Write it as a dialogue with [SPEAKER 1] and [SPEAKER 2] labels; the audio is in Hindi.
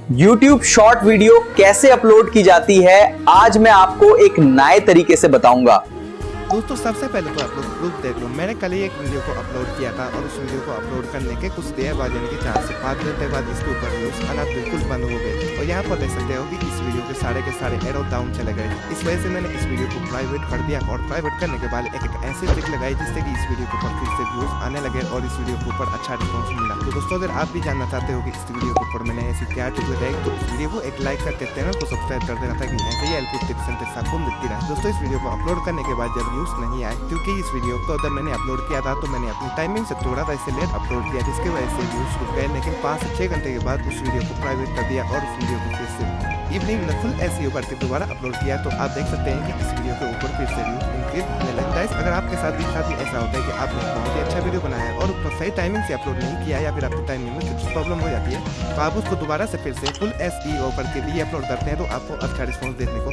[SPEAKER 1] YouTube शॉर्ट वीडियो कैसे अपलोड की जाती है, आज मैं आपको एक नए तरीके से बताऊंगा।
[SPEAKER 2] दोस्तों सबसे पहले तो आप लोग प्रूफ देख लो। मैंने कल ही एक वीडियो को अपलोड किया था और उस वीडियो को अपलोड करने के कुछ देर बाद यानी कि 4 से 5 घंटे बाद इसके ऊपर व्यूज आना बिल्कुल बंद हो गए। और यहाँ पर देख सकते हो कि इस वीडियो के सारे एरो डाउन चले गए। इस वजह से मैंने इस वीडियो को प्राइवेट कर दिया और प्राइवेट करने के बाद एक ऐसी ट्रिक लगाई जिससे कि इस वीडियो के ऊपर फिर से व्यूज आने लगे और इस वीडियो के ऊपर अच्छा रिस्पॉन्स मिला। तो दोस्तों अगर आप भी जानना चाहते हो कि इस वीडियो के ऊपर मैंने ऐसी क्या ट्रिक लगाई तो इस वीडियो को एक लाइक करके चैनल को सब्सक्राइब कर देना ताकि ऐसे ही हेल्पफुल टिप्स एंड ट्रिक्स आपको मिलती रहे। दोस्तों इस वीडियो को अपलोड करने के बाद जब व्यूज नहीं आए, क्योंकि इस वीडियो को अगर मैंने अपलोड किया था तो मैंने अपनी टाइमिंग से थोड़ा सा इसे लेट अपलोड किया जिसकी वजह से व्यूज रुक गए। लेकिन 5 से 6 घंटे के बाद उस वीडियो को प्राइवेट कर दिया और उस वीडियो को फिर से इवनिंग में फुल एसईओ करके दोबारा अपलोड किया। तो आप देख सकते हैं कि इस वीडियो के ऊपर फिर से व्यू इंक्रीज होने लगता है। अगर आपके साथ भी ऐसा होता है कि आपने बहुत ही अच्छा वीडियो बनाया है और उसको सही टाइमिंग से अपलोड नहीं किया या फिर आपकी टाइमिंग में कुछ प्रॉब्लम हो जाती है तो आप उसको दोबारा से फिर से फुल एसईओ करके भी अपलोड करते हैं तो आपको अच्छा रिस्पॉन्स देखने को